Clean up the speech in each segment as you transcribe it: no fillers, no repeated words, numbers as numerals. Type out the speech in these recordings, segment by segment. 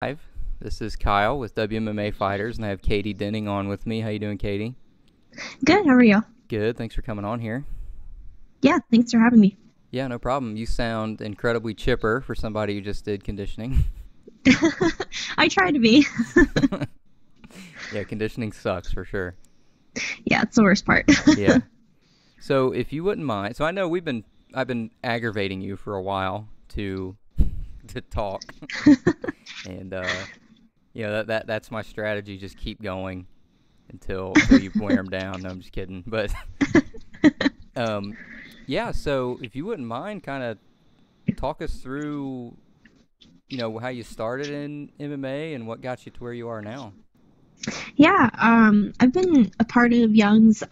Live. This is Kyle with WMMA Fighters, and I have Catie Denning on with me. How you doing, Catie? Good. How are you? Good. Thanks for coming on here. Yeah, thanks for having me. Yeah, no problem. You sound incredibly chipper for somebody who just did conditioning. I try to be. Yeah, conditioning sucks for sure. Yeah, it's the worst part. Yeah. So if you wouldn't mind, so I know I've been aggravating you for a while to talk, and that's my strategy. Just keep going until you wear them down. No, I'm just kidding. But um, yeah. So if you wouldn't mind, kind of talk us through, how you started in MMA and what got you to where you are now. Yeah, I've been a part of Young's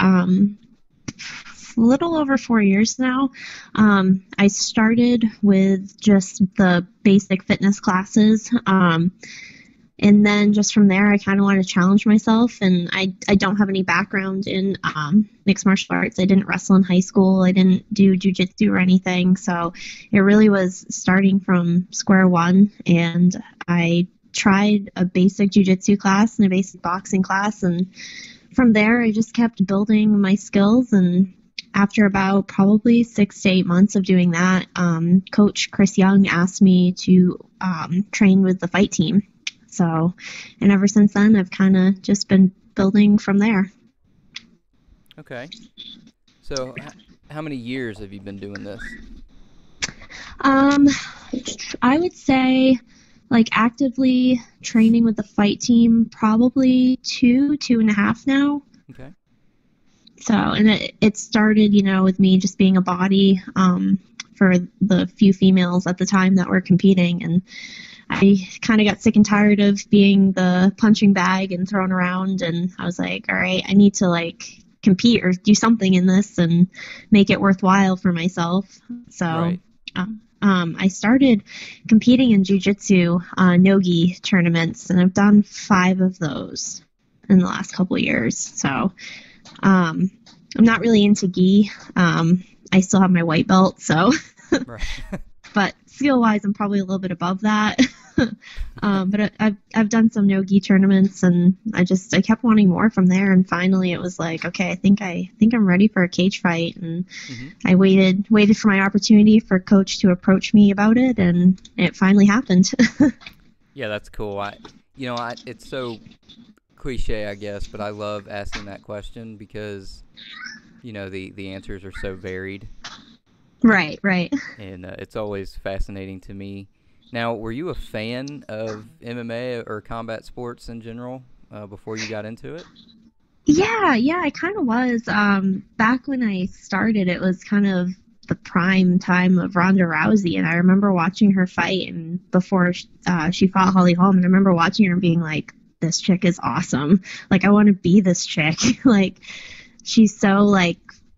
a little over 4 years now. I started with just the basic fitness classes. And then just from there, I kind of wanted to challenge myself. And I don't have any background in mixed martial arts. I didn't wrestle in high school. I didn't do jujitsu or anything. So it really was starting from square one. And I tried a basic jujitsu class and a basic boxing class. And from there, I just kept building my skills. And after about probably 6 to 8 months of doing that, Coach Chris Young asked me to train with the fight team. So, and ever since then, I've kind of just been building from there. Okay. So how many years have you been doing this? Um, I would say, like, actively training with the fight team, probably 2.5 now. Okay. So, and it started, with me just being a body for the few females at the time that were competing. And I kind of got sick and tired of being the punching bag and thrown around. And I was like, all right, I need to compete or do something in this and make it worthwhile for myself. So Right. I started competing in jiu-jitsu no-gi tournaments, and I've done 5 of those in the last couple of years. So I'm not really into gi. I still have my white belt, so Right. but skill wise, I'm probably a little bit above that. But I've done some no-gi tournaments, and I kept wanting more from there. And finally, it was like, okay, I think I'm ready for a cage fight. And Hmm. I waited for my opportunity for coach to approach me about it, and it finally happened. Yeah, that's cool. It's so cliche, I guess, but I love asking that question because the answers are so varied, Right, right. and it's always fascinating to me. Now, were you a fan of MMA or combat sports in general before you got into it? Yeah, I kind of was. Back when I started, it was kind of the prime time of Ronda Rousey, and I remember watching her fight, and before she fought Holly Holm, and I remember watching her and being like, "This chick is awesome. Like, I want to be this chick." Like, she's so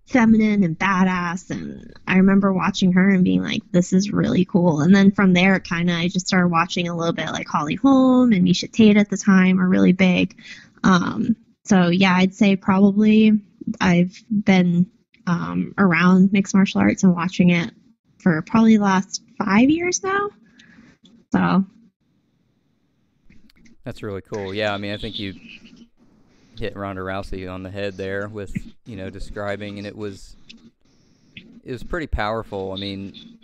feminine and badass, and I remember watching her and being like, "This is really cool." And then from there, I just started watching a little bit like Holly Holm and Misha Tate at the time are really big. Um, so yeah, I'd say probably I've been around mixed martial arts and watching it for probably the last 5 years now. So That's really cool. Yeah, I mean, I think you hit Ronda Rousey on the head there with describing, and it was pretty powerful. I mean,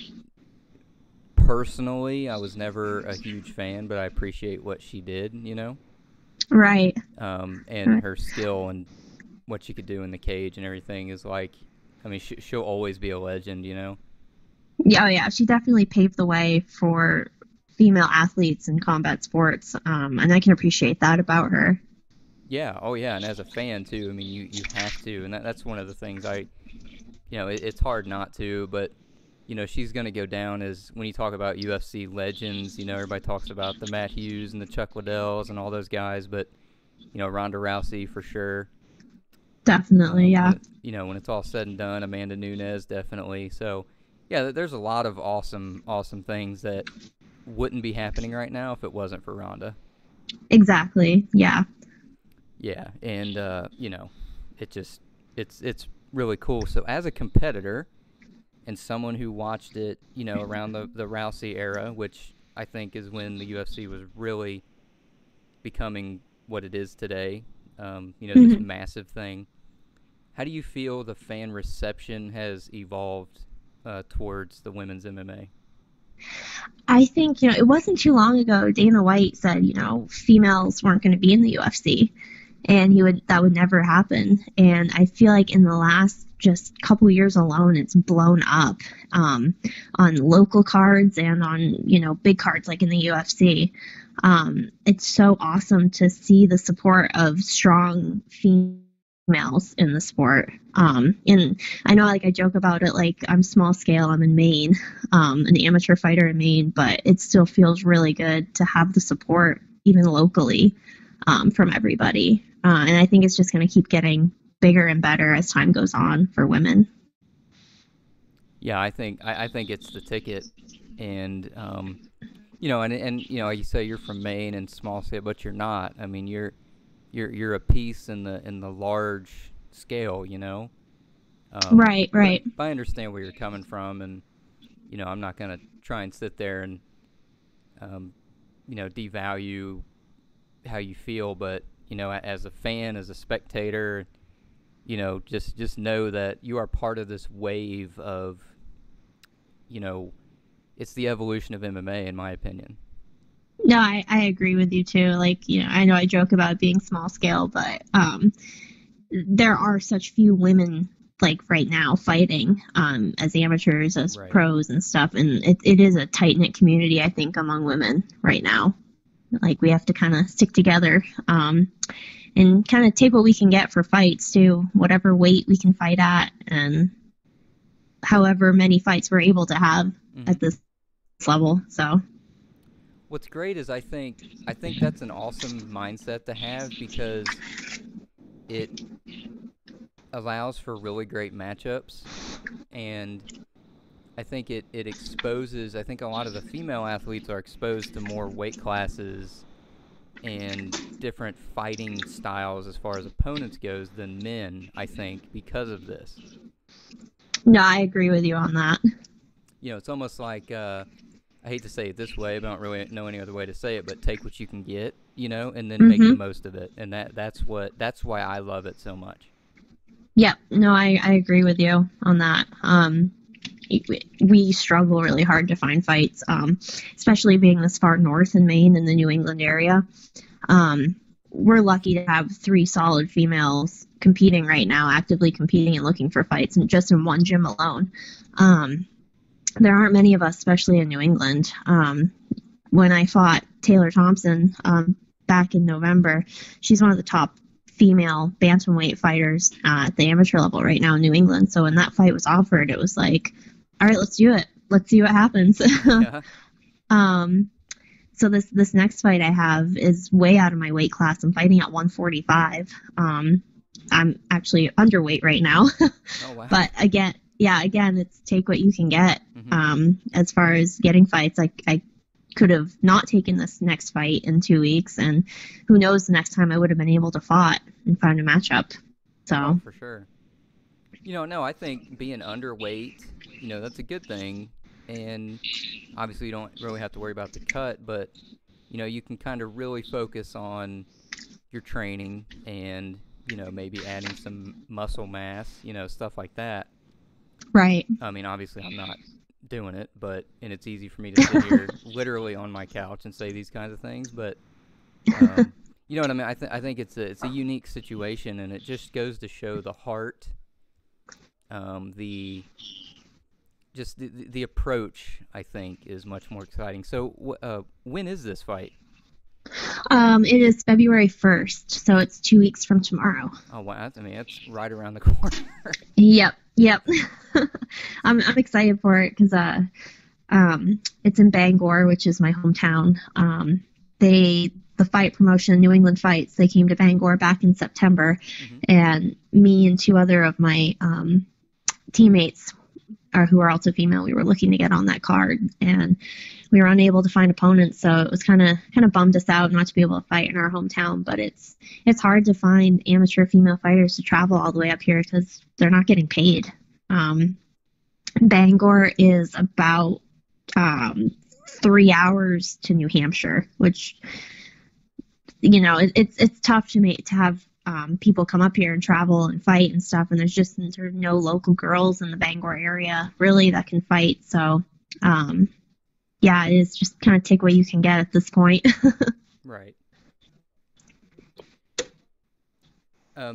personally, I was never a huge fan, but I appreciate what she did. right. And her skill and what she could do in the cage and everything is like, I mean, she'll always be a legend. Yeah, oh yeah, she definitely paved the way for female athletes in combat sports, and I can appreciate that about her. Yeah, oh yeah, and as a fan too, I mean, you have to, and that's one of the things it's hard not to, but she's going to go down as when you talk about UFC legends. Everybody talks about the Matt Hughes and the Chuck Liddells and all those guys, but Ronda Rousey for sure. Definitely, When yeah. when it's all said and done, Amanda Nunes definitely. So yeah, there's a lot of awesome things that wouldn't be happening right now if it wasn't for Ronda. Exactly. Yeah. Yeah, and it just it's really cool. So as a competitor and someone who watched it, around the Rousey era, which I think, is when the UFC was really becoming what it is today. This Mhm. massive thing. How do you feel the fan reception has evolved towards the women's MMA? I think, it wasn't too long ago Dana White said, females weren't going to be in the UFC, and that would never happen. And I feel like in the last just couple years alone, it's blown up, on local cards and on, big cards like in the UFC. It's so awesome to see the support of strong females in the sport. And I know, like, I joke about it, like, I'm small scale, I'm in Maine, an amateur fighter in Maine, but it still feels really good to have the support even locally, from everybody. And I think it's just going to keep getting bigger and better as time goes on for women. Yeah, I think it's the ticket, and like you say, you're from Maine and small state, but you're not. I mean, you're a piece in the large scale, you know. Right, But right. I understand where you're coming from, and I'm not gonna try and sit there and um, devalue how you feel, but as a fan, as a spectator, just know that you are part of this wave of, you know, it's the evolution of MMA, in my opinion. No, I agree with you too. Like, I know I joke about being small scale, but there are such few women, like, right now fighting, as amateurs, as Right. pros and stuff. And it is a tight knit community, I think, among women right now. Like, we have to kind of stick together, and kind of take what we can get for fights too, whatever weight we can fight at, and however many fights we're able to have Hmm. at this level. So, What's great is I think that's an awesome mindset to have because it allows for really great matchups, and I think it exposes. I think a lot of the female athletes are exposed to more weight classes and different fighting styles as far as opponents goes than men. I think because of this. no, I agree with you on that. It's almost like I hate to say it this way, but I don't really know any other way to say it. But take what you can get, and then make the Mm-hmm. most of it. And that's why I love it so much. Yep. No, I agree with you on that. We struggle really hard to find fights, especially being this far north in Maine in the New England area. Um, we're lucky to have three solid females competing right now, actively competing and looking for fights, and just in one gym alone. Um, there aren't many of us, especially in New England. When I fought Taylor Thompson, back in November, she's one of the top female bantamweight fighters, at the amateur level right now in New England. So when that fight was offered, it was like, all right, let's do it. Let's see what happens. Yeah. um, so this next fight I have is way out of my weight class. I'm fighting at 145. I'm actually underweight right now, Oh wow. but again, yeah, again, it's take what you can get. Hmm. As far as getting fights, I could have not taken this next fight in 2 weeks, and who knows the next time I would have been able to fought and find a matchup. Oh, So, for sure. No, I think being underweight, that's a good thing. And obviously, you don't really have to worry about the cut, but you can kind of really focus on your training and maybe adding some muscle mass, stuff like that. right. I mean, obviously, I'm not doing it, and it's easy for me to sit here literally on my couch and say these kinds of things, but you know what I mean. I think it's a unique situation, and it just goes to show the heart, the just the approach. I think is much more exciting. So, when is this fight? It is February 1st, so it's 2 weeks from tomorrow. Oh wow! I mean, that's right around the corner. Yep, yep. I'm excited for it because it's in Bangor, which is my hometown. The fight promotion, New England Fights, they came to Bangor back in September, Hmm. and me and two other of my teammates, who are also female, we were looking to get on that card, and we were unable to find opponents, so it was kind of bummed us out not to be able to fight in our hometown. But it's hard to find amateur female fighters to travel all the way up here because they're not getting paid. Um, Bangor is about 3 hours to New Hampshire, which, it's tough to have people come up here and travel and fight and stuff, and there's just sort of no local girls in the Bangor area really that can fight. So, yeah, it's just kind of take what you can get at this point. Right.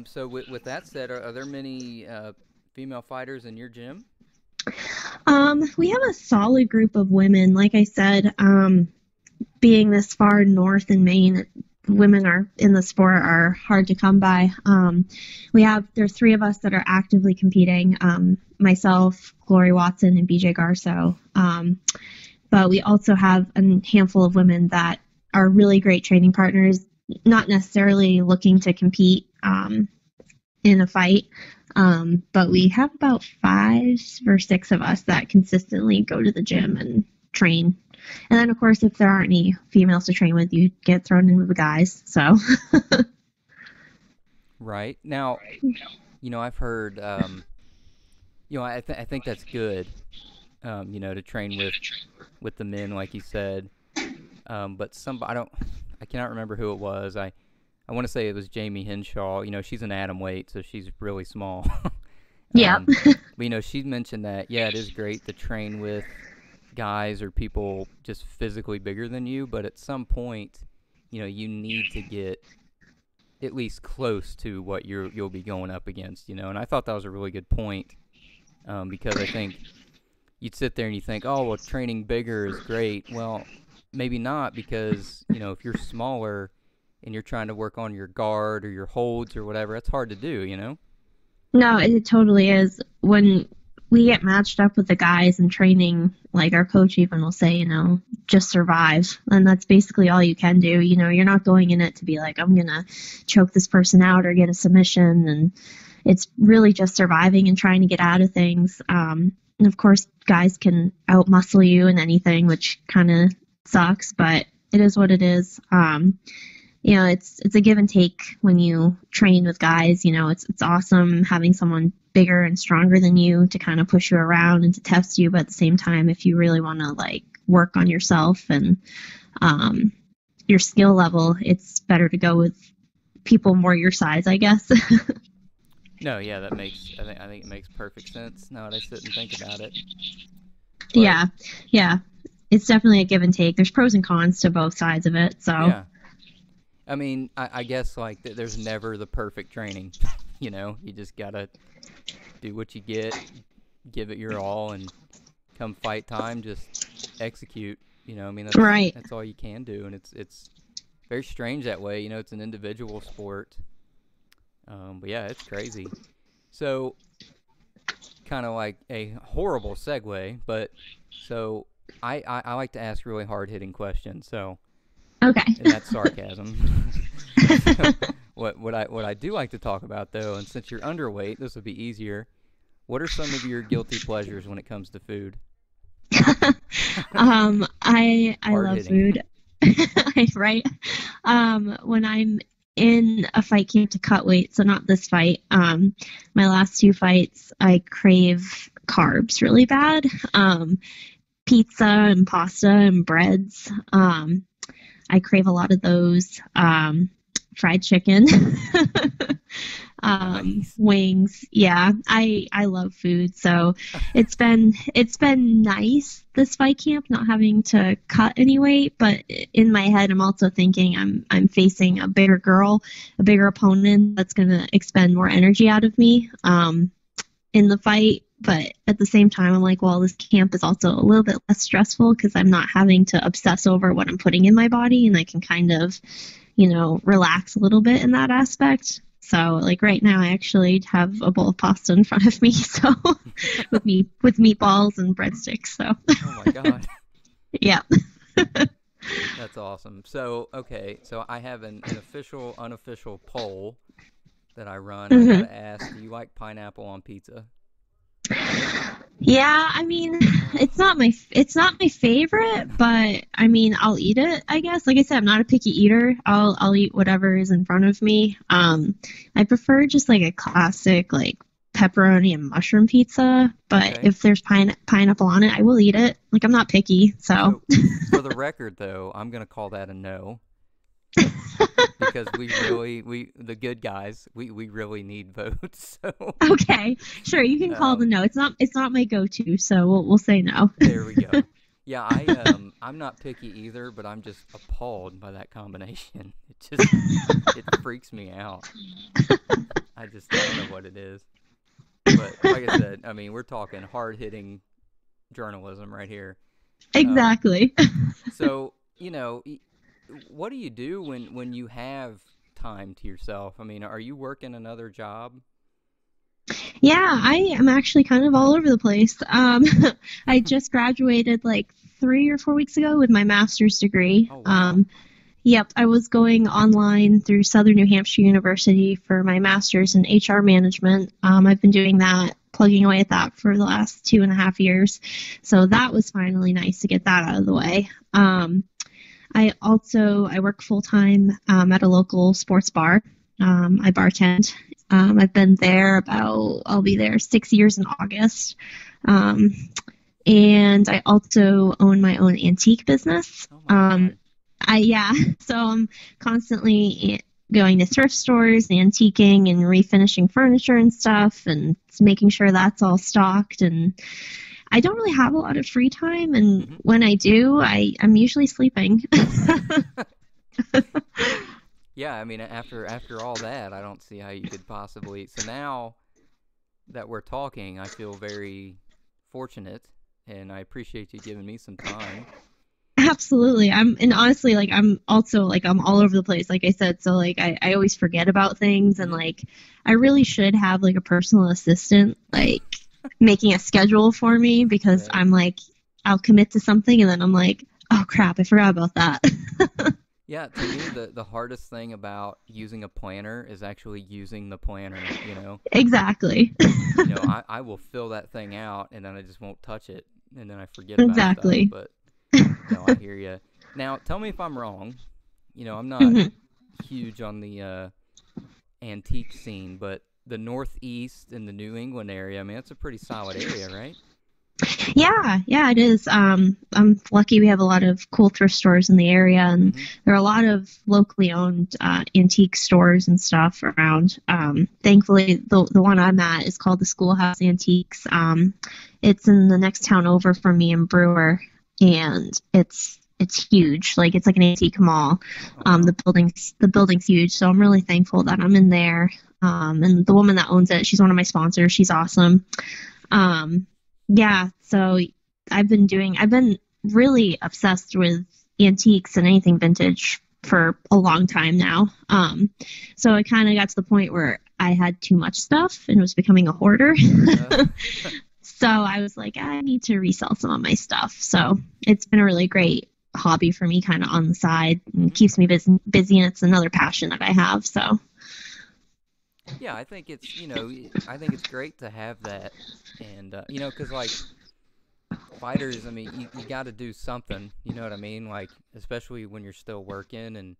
So with that said, are there many female fighters in your gym? We have a solid group of women. Like I said, being this far north in Maine, women are in the sport are hard to come by. There's three of us that are actively competing. Myself, Glory Watson, and BJ Garso. But we also have a handful of women that are really great training partners, not necessarily looking to compete in a fight. But we have about 5 or 6 of us that consistently go to the gym and train. And then, of course, if there aren't any females to train with, you get thrown in with the guys. So, Right. Now, I've heard, I think that's good, to train with the men, like you said. But I cannot remember who it was. I want to say it was Jamie Henshaw. She's an atom weight, so she's really small. yeah. But, she mentioned that, yeah, it is great to train with guys or people just physically bigger than you, but at some point, you need to get at least close to what you'll be going up against, and I thought that was a really good point, because I think you'd sit there and you think, oh, well, training bigger is great. Well, maybe not, because, if you're smaller and you're trying to work on your guard or your holds or whatever, that's hard to do. No, it totally is. When we get matched up with the guys in training, like our coach even will say, just survive. And that's basically all you can do. You're not going in it to be like, I'm going to choke this person out or get a submission. And it's really just surviving and trying to get out of things. And of course, guys can outmuscle you in anything, which kind of sucks, but it is what it is. It's a give and take when you train with guys. It's awesome having someone bigger and stronger than you to kind of push you around and to test you. But at the same time, if you really want to work on yourself and your skill level, it's better to go with people more your size, I guess. No, yeah, I think it makes perfect sense now that I sit and think about it. But, Yeah. It's definitely a give and take. There's pros and cons to both sides of it. So. Yeah. I mean, I guess there's never the perfect training. You just gotta do what you get, give it your all, and come fight time, just execute. I mean, right. That's all you can do, and it's very strange that way. It's an individual sport. But yeah, it's crazy. So, kind of like a horrible segue, but so I like to ask really hard hitting questions. So. Okay. And that's sarcasm. So, what I do like to talk about, though, and since you're underweight, this would be easier. What are some of your guilty pleasures when it comes to food? I Hard love hitting. food. Right. When I'm in a fight camp to cut weight, so not this fight, my last 2 fights, I crave carbs really bad. Pizza and pasta and breads. I crave a lot of those. Fried chicken, Nice. wings. Yeah, I love food. So it's been nice this fight camp not having to cut any weight. But in my head, I'm also thinking I'm facing a bigger girl, a bigger opponent that's gonna expend more energy out of me in the fight. But at the same time, I'm like, well, this camp is also a little bit less stressful because I'm not having to obsess over what I'm putting in my body, and I can kind of, relax a little bit in that aspect. So, right now, I actually have a bowl of pasta in front of me, so with meatballs and breadsticks. So, Oh my God. yeah. That's awesome. So, okay, so I have an official, unofficial poll that I run. I hmm gotta ask, do you like pineapple on pizza? Yeah, I mean, it's not my favorite, but I mean, I'll eat it, I guess. Like I said, I'm not a picky eater. I'll eat whatever is in front of me. I prefer just a classic pepperoni and mushroom pizza, but Okay. if there's pineapple on it, I will eat it. Like, I'm not picky, so. So, for the record, though, I'm gonna call that a no because we the good guys we really need votes. So, Okay, sure, you can call the um, no. It's not my go-to, so we'll say no. there we go. Yeah, I'm not picky either, but I'm just appalled by that combination. It freaks me out. I don't know what it is. But like I said, I mean, we're talking hard-hitting journalism right here. Um, Exactly. so, what do you do when you have time to yourself? I mean, are you working another job? Yeah, I am actually kind of all over the place. I just graduated like 3 or 4 weeks ago with my master's degree. Oh, wow. Yep, I was going online through Southern New Hampshire University for my master's in HR management. I've been doing that, plugging away at that for the last 2.5 years. So that was finally nice to get that out of the way. I work full time at a local sports bar. I bartend. I've been there I'll be there 6 years in August. Um, and I also own my own antique business. Oh my God. Yeah, so I'm constantly going to thrift stores, antiquing and refinishing furniture and stuff, and making sure that's all stocked. And I don't really have a lot of free time, and Hmm. when I do, I'm usually sleeping. Yeah, I mean, after all that, I don't see how you could possibly. So now that we're talking, I feel very fortunate, and I appreciate you giving me some time. Absolutely. And honestly, like, I'm also like, I'm all over the place, like I said. So like, I always forget about things, and Hmm. like, I really should have like a personal assistant, like making a schedule for me, because Right. I'm like, I'll commit to something and then I'm like, oh crap, I forgot about that. Yeah, to me, the hardest thing about using a planner is actually using the planner. Exactly. I will fill that thing out and then I just won't touch it and then I forget about stuff. Exactly. But no, I hear you. Now, tell me if I'm wrong. I'm not Mhm. huge on the antique scene, but the Northeast and the New England area, I mean, that's a pretty solid area, right? Yeah, it is. I'm lucky we have a lot of cool thrift stores in the area, and Mm-hmm. there are a lot of locally owned antique stores and stuff around. Thankfully, the one I'm at is called the Schoolhouse Antiques. It's in the next town over from me in Brewer, and it's huge. Like, it's like an antique mall. Oh, The wow. building's huge, so I'm really thankful that I'm in there. And the woman that owns it, she's one of my sponsors. She's awesome. Um, yeah, so I've been really obsessed with antiques and anything vintage for a long time now. So I kind of got to the point where I had too much stuff and was becoming a hoarder. Uh, So I was like, I need to resell some of my stuff. So it's been a really great hobby for me, kind of on the side, and mhm. keeps me busy, and it's another passion that I have. So Yeah, I think it's great to have that. And, because, like, fighters, I mean, you got to do something. You know what I mean? Like, especially when you're still working and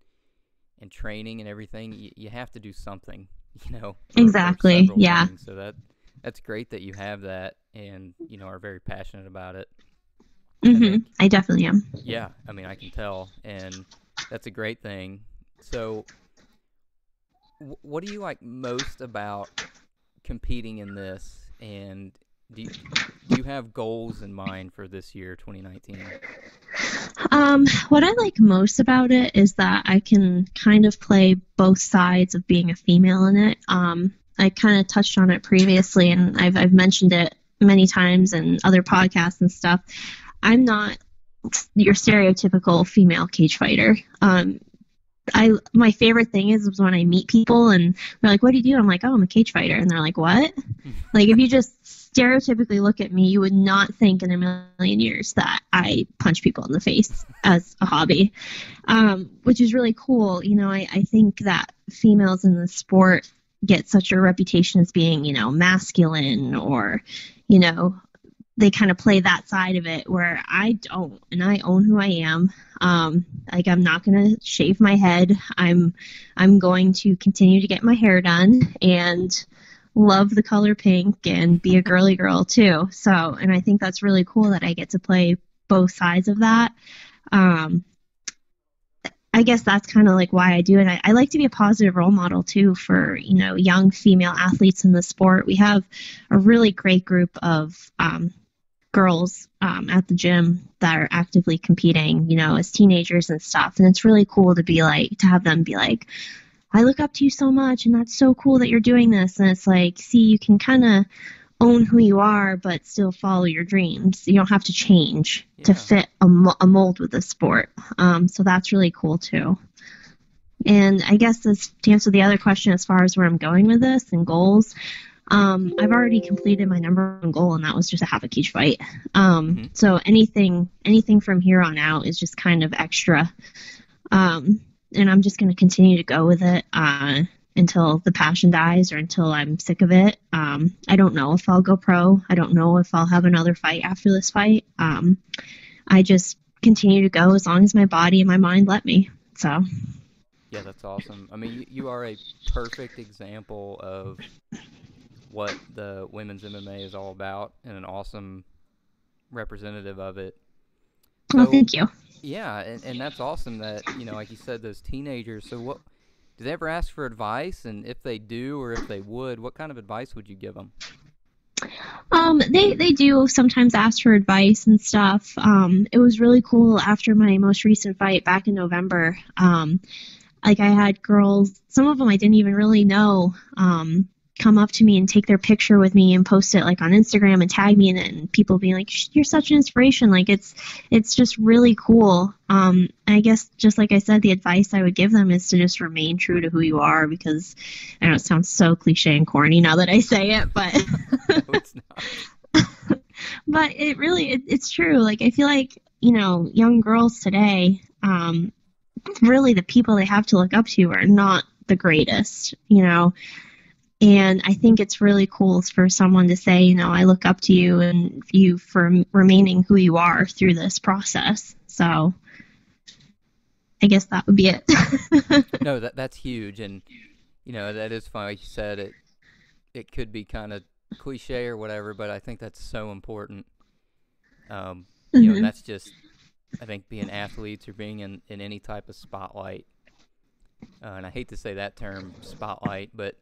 training and everything, you have to do something, or exactly, several yeah. things. So that's great that you have that and, are very passionate about it. I think, I definitely am. yeah, I mean, I can tell. And that's a great thing. So, what do you like most about competing in this? And do you have goals in mind for this year, 2019? What I like most about it is that I can kind of play both sides of being a female in it. I kind of touched on it previously, and I've mentioned it many times in other podcasts and stuff. I'm not your stereotypical female cage fighter. My favorite thing is when I meet people and they're like, "What do you do?" I'm like, "Oh, I'm a cage fighter," and they're like, "What?" Like, if you just stereotypically look at me, you would not think in a million years that I punch people in the face as a hobby, which is really cool. I think that females in the sport get such a reputation as being, masculine, or, you know, they kind of play that side of it, where I don't, and I own who I am. Like, I'm not going to shave my head. I'm going to continue to get my hair done, and love the color pink and be a girly girl too. So, and I think that's really cool that I get to play both sides of that. Um, I guess that's kind of like why I do it. I like to be a positive role model too for, young female athletes in the sport. We have a really great group of girls at the gym that are actively competing, as teenagers and stuff. And it's really cool to have them be like, I look up to you so much, and that's so cool that you're doing this. And it's like, see, you can kind of own who you are, but still follow your dreams. You don't have to change to fit a mold with the sport. So that's really cool too. And I guess to answer the other question as far as where I'm going with this and goals, I've already completed my number one goal, and that was just to have a cage fight. So anything from here on out is just kind of extra. And I'm just going to continue to go with it until the passion dies or until I'm sick of it. I don't know if I'll go pro. I don't know if I'll have another fight after this fight. I just continue to go as long as my body and my mind let me. So. Yeah, that's awesome. I mean, you are a perfect example of what the women's MMA is all about, and an awesome representative of it. So, well, thank you. Yeah, and that's awesome that, like you said, those teenagers. So what, do they ever ask for advice? And if they do, or if they would, what kind of advice would you give them? They do sometimes ask for advice and stuff. It was really cool after my most recent fight back in November. Like I had girls, some of them I didn't even really know, come up to me and take their picture with me and post it like on Instagram and tag me in it, and people being like, you're such an inspiration. Like it's just really cool. I guess just like I said, the advice I would give them is to just remain true to who you are, because I know it sounds so cliche and corny now that I say it, but no, it's not. But it's true. Like I feel like, young girls today, really the people they have to look up to are not the greatest, and I think it's really cool for someone to say, I look up to you and you for remaining who you are through this process. So I guess that would be it. No, that's huge. And, that is fine. Like you said, it could be kind of cliche or whatever, but I think that's so important. And that's just, I think, being athletes or being in any type of spotlight. And I hate to say that term, spotlight, but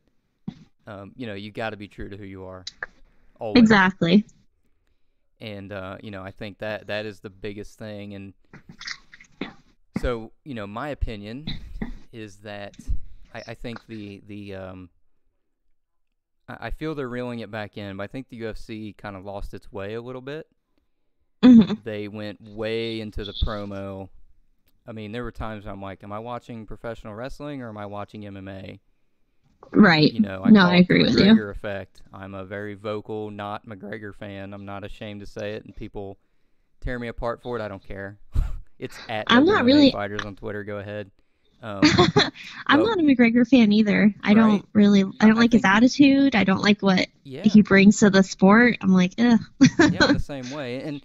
you got to be true to who you are. Always. Exactly. And, I think that is the biggest thing. And so, my opinion is that I think I feel they're reeling it back in, but I think the UFC kind of lost its way a little bit. Mm-hmm. They went way into the promo. I mean, there were times I'm like, am I watching professional wrestling or am I watching MMA? Right. I agree with you. McGregor effect. I'm a very vocal, not McGregor fan. I'm not ashamed to say it, and people tear me apart for it. I don't care. It's at I'm not really fighters on Twitter. Go ahead. I'm not a McGregor fan either. I don't like his attitude. I don't like what he brings to the sport. I'm like, ugh. Yeah, I'm the same way. And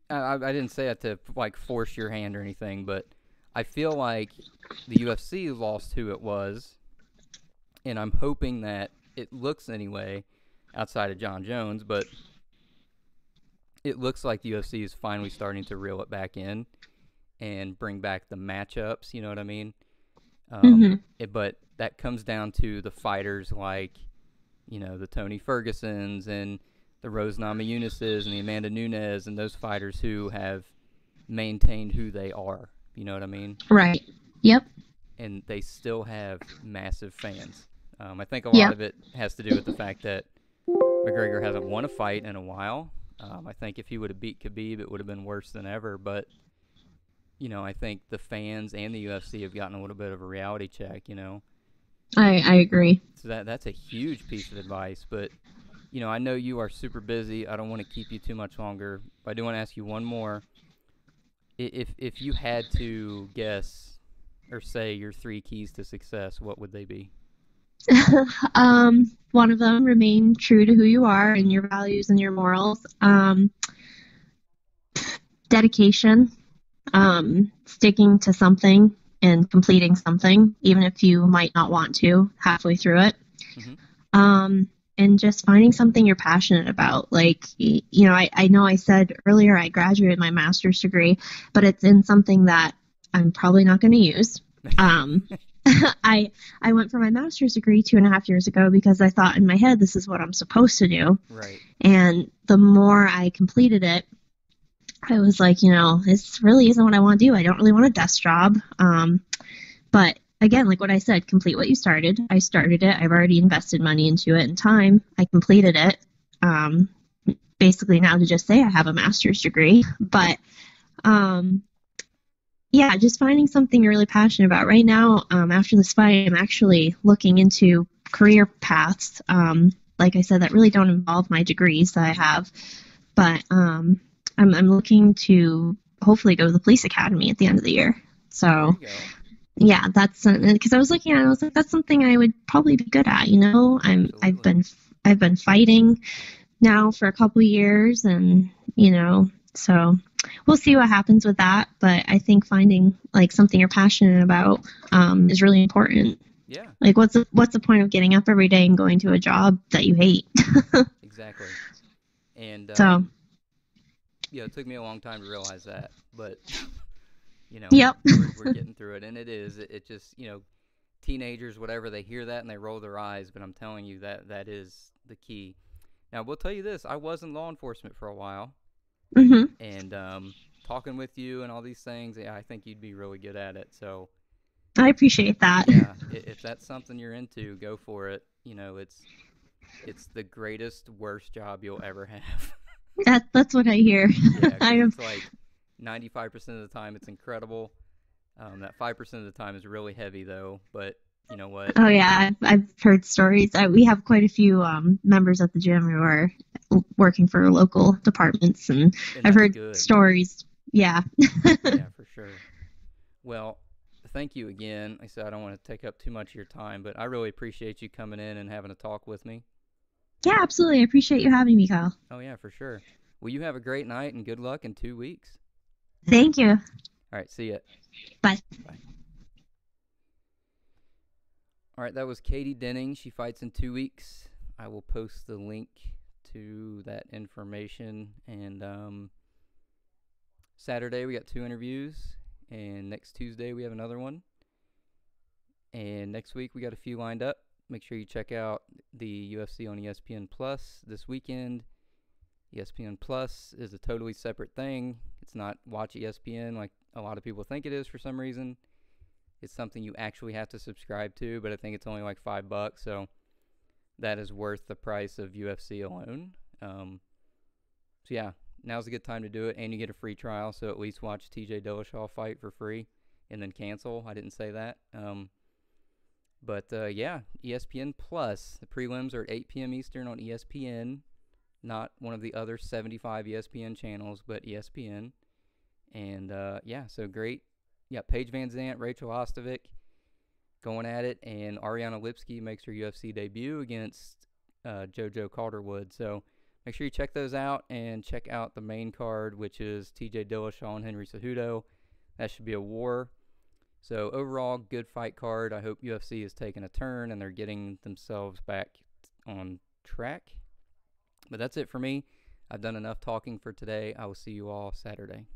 I didn't say that to like force your hand or anything, but I feel like the UFC lost who it was. And I'm hoping that it looks anyway, outside of John Jones, but it looks like the UFC is finally starting to reel it back in and bring back the matchups, you know what I mean? But that comes down to the fighters like, the Tony Fergusons and the Rose Namajunas and the Amanda Nunes and those fighters who have maintained who they are, you know what I mean? Right. Yep. And they still have massive fans. I think a lot of it has to do with the fact that McGregor hasn't won a fight in a while. I think if he would have beat Khabib, it would have been worse than ever. But, I think the fans and the UFC have gotten a little bit of a reality check, I agree. So that's a huge piece of advice. But, I know you are super busy. I don't want to keep you too much longer. But I do want to ask you one more. If you had to guess or say your 3 keys to success, what would they be? One of them, remain true to who you are and your values and your morals. Dedication, sticking to something and completing something, even if you might not want to halfway through it. And just finding something you're passionate about. Like, you know, I know I said earlier I graduated my master's degree, but it's in something that I'm probably not going to use. Um, I I went for my master's degree 2.5 years ago because I thought in my head this is what I'm supposed to do. Right. And the more I completed it, I was like, you know, this really isn't what I want to do. I don't really want a desk job. But again, like what I said, complete what you started. I started it. I've already invested money into it and time. I completed it. Um, Basically now to just say I have a master's degree. But um, yeah, just finding something you're really passionate about. Right now, after this fight, I'm actually looking into career paths. Like I said, that really don't involve my degrees that I have. But I'm looking to hopefully go to the police academy at the end of the year. There So you go. yeah, that's because I was looking at it, I was like, that's something I would probably be good at. You know, Absolutely. I've been fighting now for a couple years, and you know, so we'll see what happens with that. But I think finding like something you're passionate about is really important. Yeah, Like, what's the point of getting up every day and going to a job that you hate? exactly. And So, yeah, it took me a long time to realize that, but you know, yep. we're getting through it, and it just teenagers, whatever, they hear that and they roll their eyes, but I'm telling you that that is the key. Now, we'll tell you this: I was in law enforcement for a while, Hmm. and talking with you and all these things, yeah, I think you'd be really good at it. So, I appreciate that. yeah, if that's something you're into, go for it. It's the greatest worst job you'll ever have. That's what I hear. Yeah, I because have it's like 95% of the time it's incredible. That 5% of the time is really heavy though. But you know what? Oh yeah, I've heard stories. We have quite a few members at the gym who are working for local departments, and And I've that's heard good. stories. Yeah. Yeah, for sure. Well, thank you again. Like I said, I don't want to take up too much of your time, but I really appreciate you coming in and having a talk with me. Yeah, absolutely. I appreciate you having me, Kyle. Oh yeah, for sure. Well, you have a great night and good luck in 2 weeks. Thank you. All right, see ya. Bye. Bye. All right, that was Catie Denning. She fights in 2 weeks. I will post the link to that information. And Saturday we got 2 interviews, and next Tuesday we have another one. And next week we got a few lined up. Make sure you check out the UFC on ESPN Plus this weekend. ESPN Plus is a totally separate thing. It's not watch ESPN like a lot of people think it is for some reason. It's something you actually have to subscribe to, but I think it's only like $5, so that is worth the price of UFC alone. So yeah, now's a good time to do it, and you get a free trial, so at least watch TJ Dillashaw fight for free, and then cancel. I didn't say that. But yeah, ESPN Plus. The prelims are at 8 p.m. Eastern on ESPN, not one of the other 75 ESPN channels, but ESPN. And yeah, so great. Yeah, Paige Van Zant, Rachel Ostovic going at it, and Ariana Lipsky makes her UFC debut against JoJo Calderwood. So make sure you check those out, and check out the main card, which is TJ Dillashaw and Henry Cejudo. That should be a war. So overall, good fight card. I hope UFC is taking a turn and they're getting themselves back on track. But that's it for me. I've done enough talking for today. I will see you all Saturday.